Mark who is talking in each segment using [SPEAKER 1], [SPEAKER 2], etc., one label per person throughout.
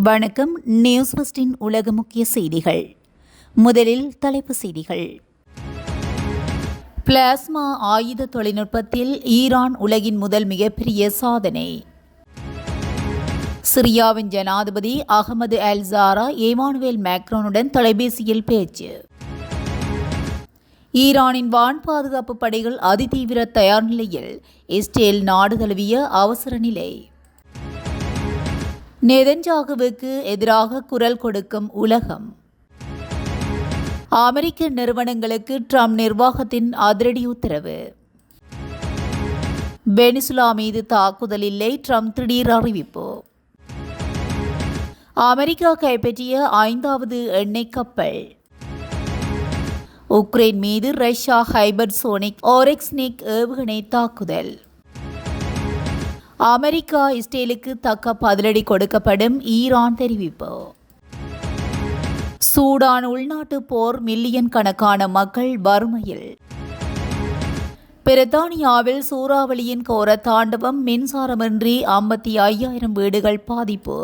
[SPEAKER 1] வணக்கம். நியூஸ் ஃபர்ஸ்டின் உலக முக்கிய செய்திகள். முதலில் தலைப்புச் செய்திகள். பிளாஸ்மா ஆயுத தொழில்நுட்பத்தில் ஈரான் உலகின் முதல் மிகப்பெரிய சாதனை. சிரியாவின் ஜனாதிபதி அகமது அல் ஜாரா எமானுவேல் மேக்ரோனுடன் தொலைபேசியில் பேச்சு. ஈரானின் வான் பாதுகாப்பு படைகள் அதிதீவிர தயார் நிலையில். இஸ்ரேல் நாடு தழுவிய அவசர நிலை. நெதன்யாகுவுக்கு எதிராக குரல் கொடுக்கும் உலகம். அமெரிக்க நிறுவனங்களுக்கு ட்ரம்ப் நிர்வாகத்தின் அதிரடி உத்தரவு. வெனிசுலா மீது தாக்குதல் இல்லை, ட்ரம்ப் திடீர் அறிவிப்பு. அமெரிக்கா கைப்பற்றிய 5வது எண்ணெய் கப்பல். உக்ரைன் மீது ரஷ்யா ஹைபர்சோனிக் ஓரெக்ஸ்னிக் ஏவுகணை தாக்குதல். அமெரிக்கா இஸ்ரேலுக்கு தக்க பதிலடி கொடுக்கப்படும், ஈரான் தெரிவிப்பு. சூடான் உள்நாட்டு போர், மில்லியன் கணக்கான மக்கள் வறுமையில். பிரித்தானியாவில் சூறாவளியின் கோர தாண்டவம், மின்சாரமின்றி 55,000 வீடுகள் பாதிப்பு.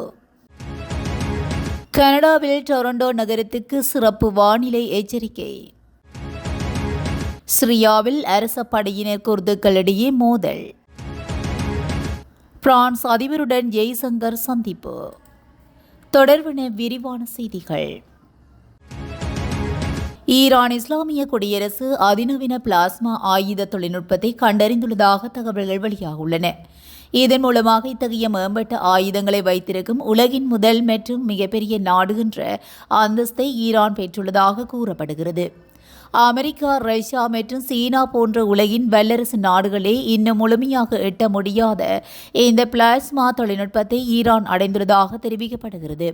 [SPEAKER 1] கனடாவில் டொரண்டோ நகரத்துக்கு சிறப்பு வானிலை எச்சரிக்கை. சிரியாவில் அரச படையினர் குர்துக்களிடையே மோதல். பிரான்ஸ் அதிபருடன் ஜெய்சங்கர் சந்திப்பு. தொடர்பான விரிவான செய்திகள். ஈரான் இஸ்லாமிய குடியரசு அதிநவீன பிளாஸ்மா ஆயுத தொழில்நுட்பத்தை கண்டறிந்துள்ளதாக தகவல்கள் வெளியாகியுள்ளன. இதன் மூலமாக இத்தகைய மேம்பட்ட ஆயுதங்களை வைத்திருக்கும் உலகின் முதல் மற்றும் மிகப்பெரிய நாடு என்ற அந்தஸ்தை ஈரான் பெற்றுள்ளதாக கூறப்படுகிறது. அமெரிக்கா, ரஷ்யா மற்றும் சீனா போன்ற உலகின் வல்லரசு நாடுகளே இன்னும் முழுமையாக எட்ட முடியாத இந்த பிளாஸ்மா தொழில்நுட்பத்தை ஈரான் அடைந்துள்ளதாக தெரிவிக்கப்படுகிறது.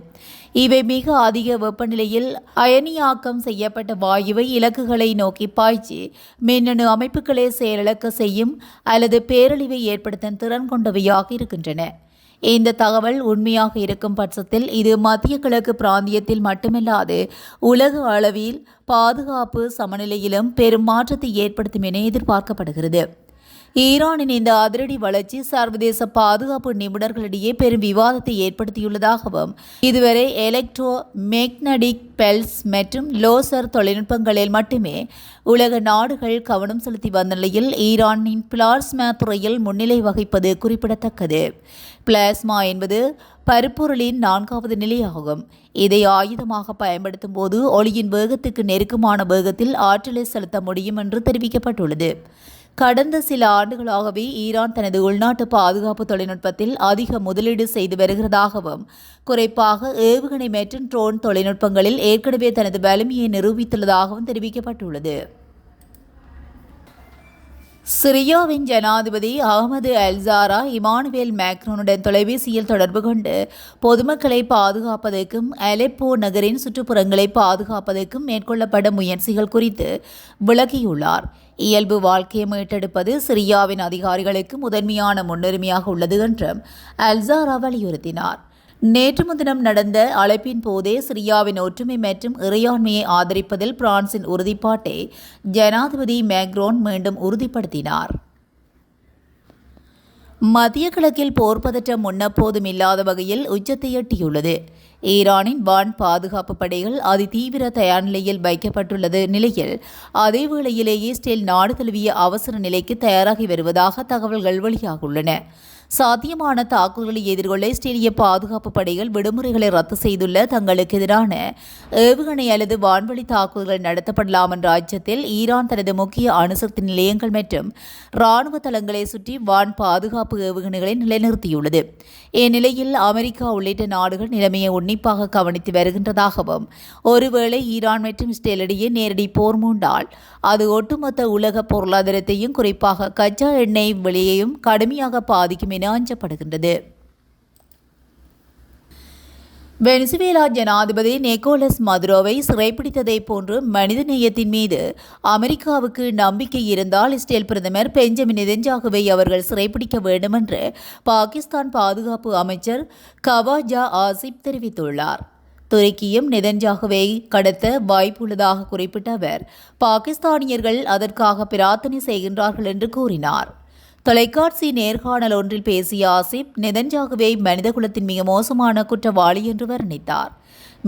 [SPEAKER 1] இவை மிக அதிக வெப்பநிலையில் அயனியாக்கம் செய்யப்பட்ட வாயுவை இலக்குகளை நோக்கி பாய்ச்சி மின்னணு அமைப்புகளை செயலிழக்க செய்யும் அல்லது பேரழிவை ஏற்படுத்தும் திறன் கொண்டவையாக இருக்கின்றன. இந்த தகவல் உண்மையாக இருக்கும் பட்சத்தில் இது மத்திய கிழக்கு பிராந்தியத்தில் மட்டுமல்லாது உலக அளவில் பாதுகாப்பு சமநிலையிலும் பெரும் மாற்றத்தை ஏற்படுத்தும் என எதிர்பார்க்கப்படுகிறது. ஈரானின் இந்த அதிரடி வளர்ச்சி சர்வதேச பாதுகாப்பு நிபுணர்களிடையே பெரும் விவாதத்தை ஏற்படுத்தியுள்ளதாகவும் இதுவரை எலக்ட்ரோ மேக்னடிக் பெல்ஸ் மற்றும் லோசர் தொழில்நுட்பங்களில் மட்டுமே உலக நாடுகள் கவனம் செலுத்தி வந்த நிலையில் ஈரானின் பிளாஸ்மா துறையில் முன்னிலை வகிப்பது குறிப்பிடத்தக்கது. பிளாஸ்மா என்பது பருப்பொருளின் 4வது நிலையாகும். இதை ஆயுதமாக பயன்படுத்தும் போது ஒளியின் வேகத்துக்கு நெருக்கமான வேகத்தில் ஆற்றலை செலுத்த முடியும் என்று தெரிவிக்கப்பட்டுள்ளது. கடந்த சில ஆண்டுகளாகவே ஈரான் தனது உள்நாட்டு பாதுகாப்பு தொழில்நுட்பத்தில் அதிக முதலீடு செய்து வருகிறதாகவும் குறிப்பாக ஏவுகணை மற்றும் ட்ரோன் தொழில்நுட்பங்களில் ஏற்கனவே தனது வலிமையை நிரூபித்துள்ளதாகவும் தெரிவிக்கப்பட்டுள்ளது. சிரியாவின் ஜனாதிபதி அகமது அல் ஜாரா இமானுவேல் மேக்ரோனுடன் தொலைபேசியில் தொடர்பு கொண்டு பொதுமக்களை பாதுகாப்பதற்கும் அலெப்போ நகரின் சுற்றுப்புறங்களை பாதுகாப்பதற்கும் மேற்கொள்ளப்படும் முயற்சிகள் குறித்து விளக்கியுள்ளார். இயல்பு வாழ்க்கையை மீட்டெடுப்பது சிரியாவின் அதிகாரிகளுக்கு முதன்மையான முன்னுரிமையாக உள்ளது என்றும் அல் ஜாரா வலியுறுத்தினார். நேற்று முன்தினம் நடந்த அழைப்பின் போதே சிரியாவின் ஒற்றுமை மற்றும் இறையாண்மையை ஆதரிப்பதில் பிரான்சின் உறுதிப்பாட்டை ஜனாதிபதி மேக்ரோன் மீண்டும் உறுதிப்படுத்தினார். மத்திய கிழக்கில் போர் பதற்றம் முன்னெப்போதும் இல்லாத வகையில் உச்சத்தை எட்டியுள்ளது. ஈரானின் வான் பாதுகாப்பு படைகள் அதிதீவிர தயார் நிலையில் வைக்கப்பட்டுள்ளது நிலையில் அதேவேளையிலேயே இஸ்ரேல் நாடு தழுவிய அவசர நிலைக்கு தயாராகி வருவதாக தகவல்கள் வெளியாகியுள்ளன. சாத்தியமான தாக்குதல்களை எதிர்கொள்ள இஸ்ரேலிய பாதுகாப்பு படைகள் விடுமுறைகளை ரத்து செய்துள்ள தங்களுக்கு எதிரான ஏவுகணை அல்லது வான்வழி தாக்குதல்கள் நடத்தப்படலாம் என்ற அச்சத்தில் ஈரான் தனது முக்கிய அணுசக்தி நிலையங்கள் மற்றும் இராணுவ தளங்களை சுற்றி வான் பாதுகாப்பு ஏவுகணைகளை நிலைநிறுத்தியுள்ளது. இந்நிலையில் அமெரிக்கா உள்ளிட்ட நாடுகள் நிலைமையை உன்னிப்பாக கவனித்து வருகின்றதாகவும் ஒருவேளை ஈரான் மற்றும் இஸ்ரேல் இடையே நேரடி போர் மூண்டால் அது ஒட்டுமொத்த உலக பொருளாதாரத்தையும் குறிப்பாக கச்சா எண்ணெய் விலையையும் கடுமையாக பாதிக்கும் என அஞ்சப்படுகின்றது. வெனிசுவேலா ஜனாதிபதி நிக்கோலஸ் மதுரோவை சிறைப்பிடித்ததை போன்று மனிதநேயத்தின் மீது அமெரிக்காவுக்கு நம்பிக்கை இருந்தால் இஸ்ரேல் பிரதமர் பெஞ்சமின் நெதன்யாகுவை அவர்கள் சிறைப்பிடிக்க வேண்டும் என்று பாகிஸ்தான் பாதுகாப்பு அமைச்சர் கவாஜா ஆசிப் தெரிவித்துள்ளார். துருக்கியும் நெதன்யாகுவை கடத்த வாய்ப்புள்ளதாக குறிப்பிட்ட அவர் பாகிஸ்தானியர்கள் அதற்காக பிரார்த்தனை செய்கின்றார்கள் என்று கூறினார். தொலைக்காட்சி நேர்காணல் ஒன்றில் பேசிய ஆசிப் நெதன்யாகுவை மனிதகுலத்தின் மிக மோசமான குற்றவாளி என்று வர்ணித்தார்.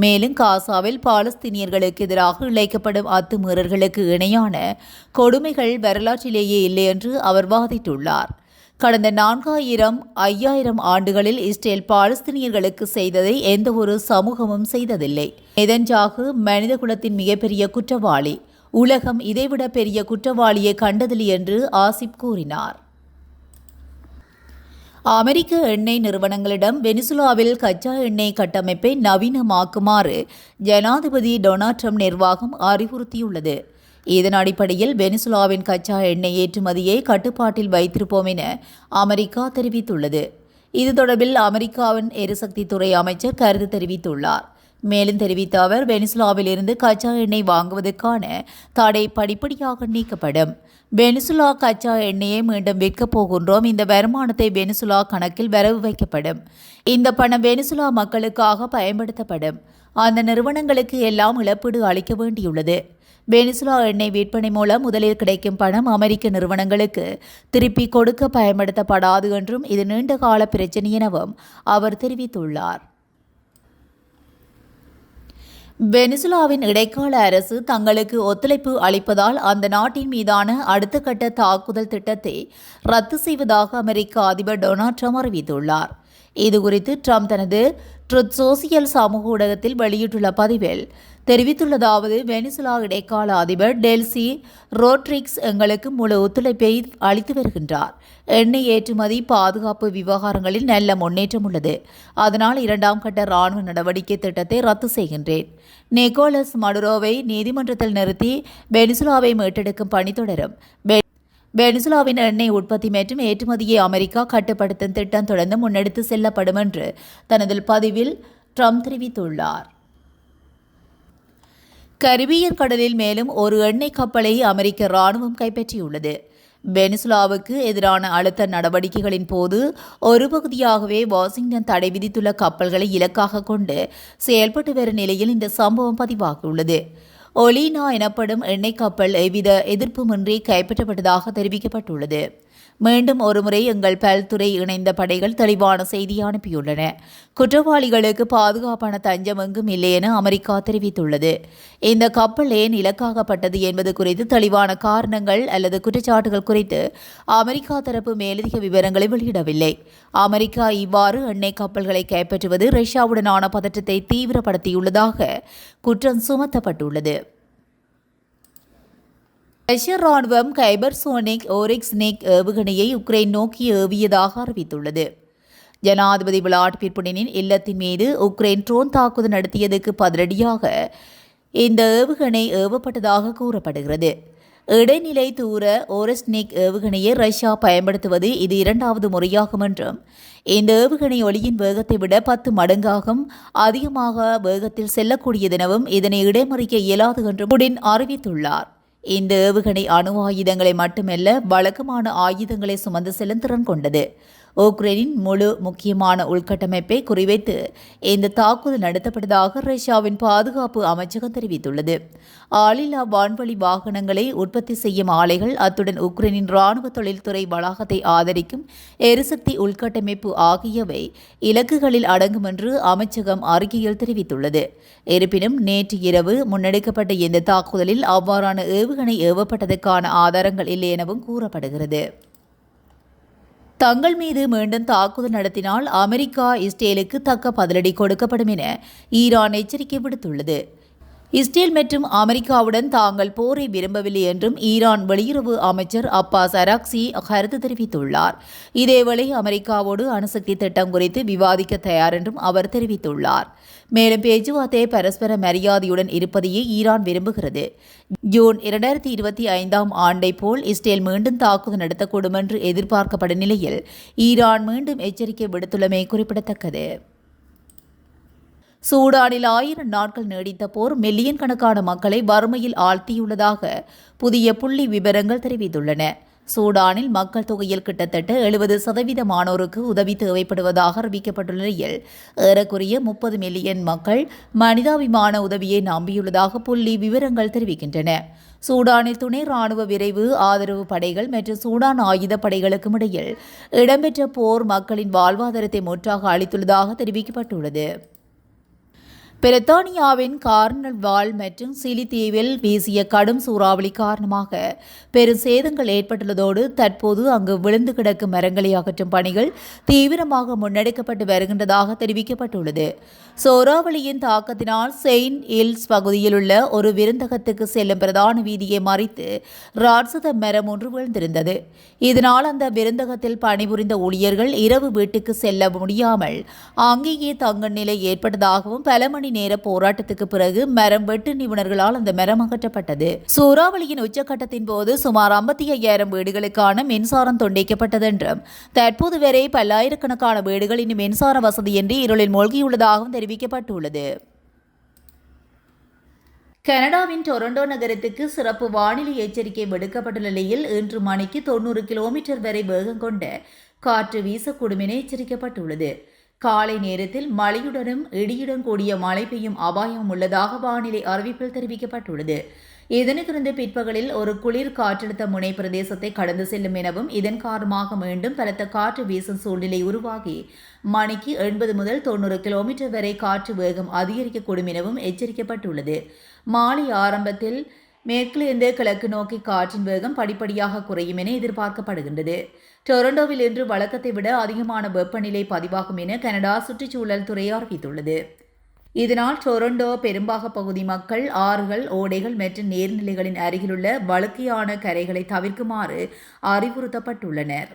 [SPEAKER 1] மேலும் காசாவில் பாலஸ்தீனியர்களுக்கு எதிராக இழைக்கப்படும் அத்துமீறல்களுக்கு இணையான கொடுமைகள் வரலாற்றிலேயே இல்லை என்று அவர் வாதிட்டுள்ளார். கடந்த 4000-5000 ஆண்டுகளில் இஸ்ரேல் பாலஸ்தீனியர்களுக்கு செய்ததை எந்த ஒரு சமூகமும் செய்ததில்லை. நெதன்யாகு மனிதகுலத்தின் மிகப்பெரிய குற்றவாளி, உலகம் இதைவிட பெரிய குற்றவாளியை கண்டதில்லை என்று ஆசிப் கூறினார். அமெரிக்க எண்ணெய் நிறுவனங்களிடம் வெனிசுலாவில் கச்சா எண்ணெய் கட்டமைப்பை நவீனமாக்குமாறு ஜனாதிபதி டொனால்ட் ட்ரம்ப் நிர்வாகம் அறிவுறுத்தியுள்ளது. இதன் அடிப்படையில் வெனிசுலாவின் கச்சா எண்ணெய் ஏற்றுமதியை கட்டுப்பாட்டில் வைத்திருப்போம் என அமெரிக்கா தெரிவித்துள்ளது. இது தொடர்பில் அமெரிக்காவின் எரிசக்தி துறை அமைச்சர் கருத்து தெரிவித்துள்ளார். மேலும் தெரிவித்த அவர், வெனிசுலாவில் இருந்து கச்சா எண்ணெய் வாங்குவதற்கான தடை படிப்படியாக நீக்கப்படும். வெனிசுலா கச்சா எண்ணெயை மீண்டும் விற்கப் போகின்றோம். இந்த வருமானத்தை வெனிசுலா கணக்கில் வரவு வைக்கப்படும். இந்த பணம் வெனிசுலா மக்களுக்காக பயன்படுத்தப்படும். அந்த நிறுவனங்களுக்கு எல்லாம் இழப்பீடு அளிக்க வேண்டியுள்ளது. வெனிசுலா எண்ணெய் விற்பனை மூலம் முதலில் கிடைக்கும் பணம் அமெரிக்க நிறுவனங்களுக்கு திருப்பி கொடுக்க பயன்படுத்தப்படாது என்றும் இது நீண்டகால பிரச்சினை எனவும் அவர் தெரிவித்துள்ளார். வெனிசுலாவின் இடைக்கால அரசு தங்களுக்கு ஒத்துழைப்பு அளிப்பதால் அந்த நாட்டின் மீதான அடுத்த கட்ட தாக்குதல் திட்டத்தை ரத்து செய்வதாக அமெரிக்க அதிபர் டொனால்ட் ட்ரம்ப் அறிவித்துள்ளார். இதுகுறித்து ட்ரம்ப் தனது ட்ருத் சோசியல் சமூக ஊடகத்தில் வெளியிட்டுள்ள பதிவில் தெரிவித்துள்ளதாவது: வெனிசுலா இடைக்கால அதிபர் டெல்சி ரோட்ரிக்ஸ் எங்களுக்கு முழு ஒத்துழைப்பை அளித்து வருகின்றார். எண்ணெய் ஏற்றுமதி பாதுகாப்பு விவகாரங்களில் நல்ல முன்னேற்றம் உள்ளது. அதனால் 2ஆம் கட்ட இராணுவ நடவடிக்கை திட்டத்தை ரத்து செய்கின்றேன். நிக்கோலஸ் மடுரோவை நீதிமன்றத்தில் நிறுத்தி வெனிசுலாவை மீட்டெடுக்கும் பணி தொடரும். வெனிசுலாவின் எண்ணெய் உற்பத்தி மற்றும் ஏற்றுமதியை அமெரிக்கா கட்டுப்படுத்தும் திட்டம் தொடர்ந்து முன்னெடுத்து செல்லப்படும் என்று தனது பதிவில் ட்ரம்ப் தெரிவித்துள்ளார். கரிபியன் கடலில் மேலும் ஒரு எண்ணெய் கப்பலை அமெரிக்க இராணுவம் கைப்பற்றியுள்ளது. வெனிசுலாவுக்கு எதிரான அழுத்த நடவடிக்கைகளின் போது ஒரு பகுதியாகவே வாஷிங்டன் தடை விதித்துள்ள கப்பல்களை இலக்காக கொண்டு செயல்பட்டு வரும் நிலையில் இந்த சம்பவம் பதிவாகியுள்ளது. ஒலினா எனப்படும் எண்ணெய் கப்பல் எவ்வித எதிர்ப்புமின்றி கைப்பற்றப்பட்டதாக தெரிவிக்கப்பட்டுள்ளது. மீண்டும் ஒருமுறை எங்கள் பல்துறை இணைந்த படைகள் தெளிவான செய்தியை அனுப்பியுள்ளன. குற்றவாளிகளுக்கு பாதுகாப்பான தஞ்சம் எங்கும் இல்லை என அமெரிக்கா தெரிவித்துள்ளது. இந்த கப்பல் ஏன் இலக்காகப்பட்டது என்பது குறித்து தெளிவான காரணங்கள் அல்லது குற்றச்சாட்டுகள் குறித்து அமெரிக்கா தரப்பு மேலதிக விவரங்களை வெளியிடவில்லை. அமெரிக்கா இவ்வாறு எண்ணெய் கப்பல்களை கைப்பற்றுவது ரஷ்யாவுடனான பதற்றத்தை தீவிரப்படுத்தியுள்ளதாக குற்றம் சுமத்தப்பட்டுள்ளது. ரஷ்ய ராணுவம் கைபர்சோனிக் ஓரிக்ஸ்னிக் ஏவுகணையை உக்ரைன் நோக்கி ஏவியதாக அறிவித்துள்ளது. ஜனாதிபதி விளாடிமிர் புடினின் இல்லத்தின் மீது உக்ரைன் ட்ரோன் தாக்குதல் நடத்தியதுக்கு பதிலடியாக இந்த ஏவுகணை ஏவப்பட்டதாக கூறப்படுகிறது. இடைநிலை தூர ஓரஸ்னிக் ஏவுகணையை ரஷ்யா பயன்படுத்துவது இது 2வது முறையாகும் என்றும் இந்த ஏவுகணை ஒளியின் வேகத்தை விட 10 மடங்காகும் அதிகமாக வேகத்தில் செல்லக்கூடியதெனவும் இதனை இடைமறிக்க இயலாது என்றும் புடின் அறிவித்துள்ளார். இந்த ஏவுகணை அணு ஆயுதங்களை மட்டுமல்ல, வழக்கமான ஆயுதங்களை சுமந்து செல்லும் திறன் கொண்டது. உக்ரைனின் முழு முக்கியமான உள்கட்டமைப்பை குறிவைத்து இந்த தாக்குதல் நடத்தப்பட்டதாக ரஷ்யாவின் பாதுகாப்பு அமைச்சகம் தெரிவித்துள்ளது. ஆளில்லா வான்வழி வாகனங்களை உற்பத்தி செய்யும் ஆலைகள், அத்துடன் உக்ரைனின் இராணுவ தொழில்துறை வளாகத்தை ஆதரிக்கும் எரிசக்தி உள்கட்டமைப்பு ஆகியவை இலக்குகளில் அடங்கும் என்று அமைச்சகம் அறிக்கையில் தெரிவித்துள்ளது. இருப்பினும் நேற்று இரவு முன்னெடுக்கப்பட்ட இந்த தாக்குதலில் அவ்வாறான ஏவுகணை ஏவப்பட்டதற்கான ஆதாரங்கள் இல்லை எனவும் கூறப்படுகிறது. தங்கள் மீது மீண்டும் தாக்குதல் நடத்தினால் அமெரிக்கா இஸ்ரேலுக்கு தக்க பதிலடி கொடுக்கப்படும் என ஈரான் எச்சரிக்கை விடுத்துள்ளது. இஸ்ரேல் மற்றும் அமெரிக்காவுடன் தாங்கள் போரை விரும்பவில்லை என்றும் ஈரான் வெளியுறவு அமைச்சர் அப்பாஸ் அராக்சி கருத்து தெரிவித்துள்ளார். இதேவேளை அமெரிக்காவோடு அணுசக்தி திட்டம் குறித்து விவாதிக்க தயார் என்றும் அவர் தெரிவித்துள்ளார். மேலும் பேச்சுவார்த்தை பரஸ்பர மரியாதையுடன் இருப்பதையே ஈரான் விரும்புகிறது. ஜூன் 2025ஆம் ஆண்டை போல் இஸ்ரேல் மீண்டும் தாக்குதல் நடத்தக்கூடும் என்று எதிர்பார்க்கப்படும் நிலையில் ஈரான் மீண்டும் எச்சரிக்கை விடுத்துள்ளமை குறிப்பிடத்தக்கது. சூடானில் 1000 நாட்கள் நீடித்த போர் மில்லியன் கணக்கான மக்களை வறுமையில் ஆழ்த்தியுள்ளதாக புதிய புள்ளி விவரங்கள் தெரிவித்துள்ளன. சூடானில் மக்கள் தொகையில் கிட்டத்தட்ட 70% உதவி தேவைப்படுவதாக அறிவிக்கப்பட்டுள்ள நிலையில் ஏறக்குறைய 30 மில்லியன் மக்கள் மனிதாபிமான உதவியை நம்பியுள்ளதாக புள்ளி விவரங்கள் தெரிவிக்கின்றன. சூடானில் துணை ராணுவ விரைவு ஆதரவு படைகள் மற்றும் சூடான் ஆயுத படைகளுக்கும் இடையில் இடம்பெற்ற போர் மக்களின் வாழ்வாதாரத்தை முற்றாக அளித்துள்ளதாக தெரிவிக்கப்பட்டுள்ளது. பிரித்தானியாவின் கார்ன்வால் மற்றும் சிலி தீவில் வீசிய கடும் சூறாவளி காரணமாக பெரும் சேதங்கள் ஏற்பட்டுள்ளதோடு தற்போது அங்கு விழுந்து கிடக்கும் மரங்களை அகற்றும் பணிகள் தீவிரமாக முன்னெடுக்கப்பட்டு வருகின்றதாக தெரிவிக்கப்பட்டுள்ளது. சூறாவளியின் தாக்கத்தினால் செயின்ட் ஹில்ஸ் பகுதியில் உள்ள ஒரு விருந்தகத்துக்கு செல்லும் பிரதான வீதியை மறித்து ராட்சத மரம் ஒன்று விழுந்திருந்தது. இதனால் அந்த விருந்தகத்தில் பணிபுரிந்த ஊழியர்கள் இரவு வீட்டுக்கு செல்ல முடியாமல் அங்கேயே தங்கும் நிலை ஏற்பட்டதாகவும் பல மணி நேர போராட்டத்துக்கு பிறகு மரம் வெட்டு நிபுணர்களால் அந்த மரம் அகற்றப்பட்டது. சூறாவளியின் உச்சகட்டத்தின் போது சுமார் 55,000 வீடுகளுக்கான மின்சாரம் துண்டிக்கப்பட்டது என்றும் தற்போது வரை பல்லாயிரக்கணக்கான வீடுகள் இன்னும் மின்சார வசதியின்றி இருளில் மூழ்கியுள்ளதாகவும் தெரிவிக்கப்பட்டுள்ளது. கனடாவின் டொரண்டோ நகரத்துக்கு சிறப்பு வானிலை எச்சரிக்கை விடுக்கப்பட்டுள்ள நிலையில் இன்று மணிக்கு 90 கிலோமீட்டர் வரை வேகம் கொண்ட காற்று வீசக்கூடும் என எச்சரிக்கப்பட்டுள்ளது. காலை நேரத்தில் மழையுடனும் இடியுடன் கூடிய மழை பெய்யும் அபாயம் உள்ளதாக வானிலை அறிவிப்பில் தெரிவிக்கப்பட்டுள்ளது. இதனைத் தொடர்ந்து பிற்பகலில் ஒரு குளிர் காற்றழுத்த முனை பிரதேசத்தை கடந்து செல்லும் எனவும் இதன் காரணமாக மீண்டும் பலத்த காற்று வீசும் சூழ்நிலை உருவாகி மணிக்கு 80 முதல் 90 கிலோமீட்டர் வரை காற்று வேகம் அதிகரிக்கக்கூடும் எனவும் எச்சரிக்கப்பட்டுள்ளது. மாலை ஆரம்பத்தில் மேற்கிலிருந்து கிழக்கு நோக்கி காற்றின் வேகம் படிப்படியாக குறையும் என எதிர்பார்க்கப்படுகின்றது. டொரண்டோவில் இன்று வழக்கத்தை விட அதிகமான வெப்பநிலை பதிவாகும் என கனடா சுற்றுச்சூழல் துறை அறிவித்துள்ளது. இதனால் டொரண்டோ பெரும்பாக பகுதி மக்கள் ஆறுகள், ஓடைகள் மற்றும் நீர்நிலைகளின் அருகிலுள்ள வழுக்கையான கரைகளை தவிர்க்குமாறு அறிவுறுத்தப்பட்டுள்ளனர்.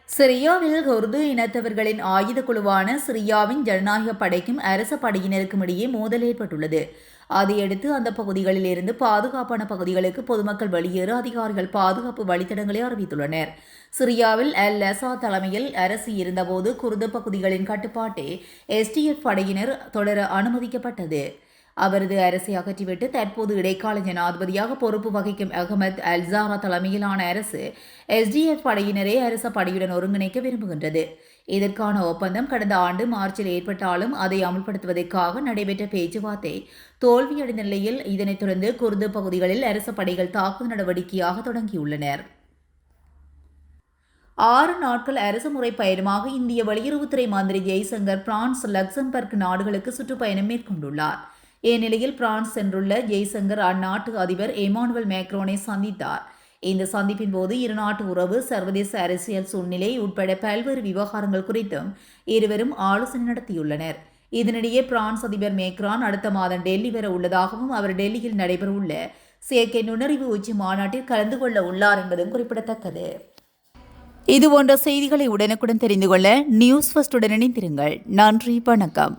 [SPEAKER 1] சிரியாவில் குர்து இனத்தவர்களின் ஆயுத குழுவான சிரியாவின் ஜனநாயக படைக்கும் அரச படையினருக்கும் இடையே மோதல் ஏற்பட்டுள்ளது. அதையடுத்து அந்த பகுதிகளில் இருந்து பாதுகாப்பான பகுதிகளுக்கு பொதுமக்கள் வெளியேற அதிகாரிகள் பாதுகாப்பு வழித்தடங்களை அறிவித்துள்ளனர். சிரியாவில் அல் அசாத் தலைமையில் அரசு இருந்தபோது குர்து பகுதிகளின் கட்டுப்பாட்டை SDF படையினர் தொடர அனுமதிக்கப்பட்டது. அவரது அரசை அகற்றிவிட்டு தற்போது இடைக்கால ஜனாதிபதியாக பொறுப்பு வகிக்கும் அகமது அல்சாரா தலைமையிலான அரசு SDF படையினரை அரச படையுடன் ஒருங்கிணைக்க விரும்புகின்றது. இதற்கான ஒப்பந்தம் கடந்த ஆண்டு மார்ச்சில் ஏற்பட்டாலும் அதை அமல்படுத்துவதற்காக நடைபெற்ற பேச்சுவார்த்தை தோல்வியடைந்த நிலையில் இதனைத் தொடர்ந்து குர்து பகுதிகளில் அரச படைகள் தாக்குதல் நடவடிக்கையாக தொடங்கியுள்ளனர். 6 நாட்கள் அரசு முறை பயணமாக இந்திய வெளியுறவுத்துறை மந்திரி ஜெய்சங்கர் பிரான்ஸ், லக்சம்பர்க் நாடுகளுக்கு சுற்றுப்பயணம் மேற்கொண்டுள்ளார். இந்நிலையில் பிரான்ஸ் சென்றுள்ள ஜெய்சங்கர் அந்நாட்டு அதிபர் எமானுவல் மேக்ரோனை சந்தித்தார். இந்த சந்திப்பின் போது இருநாட்டு உறவு, சர்வதேச அரசியல் சூழ்நிலை உட்பட பல்வேறு விவகாரங்கள் குறித்தும் இருவரும் ஆலோசனை நடத்தியுள்ளனர். இதனிடையே பிரான்ஸ் அதிபர் மேக்ரான் அடுத்த மாதம் டெல்லி வர உள்ளதாகவும் அவர் டெல்லியில் நடைபெறவுள்ள செயற்கை நுண்ணறிவு உச்சி மாநாட்டில் கலந்து கொள்ள உள்ளார் என்பதும் குறிப்பிடத்தக்கது. இதுபோன்ற செய்திகளை உடனுக்குடன் தெரிந்து கொள்ள நியூஸ் ஃபர்ஸ்டுடன் இணைந்திருங்கள். நன்றி, வணக்கம்.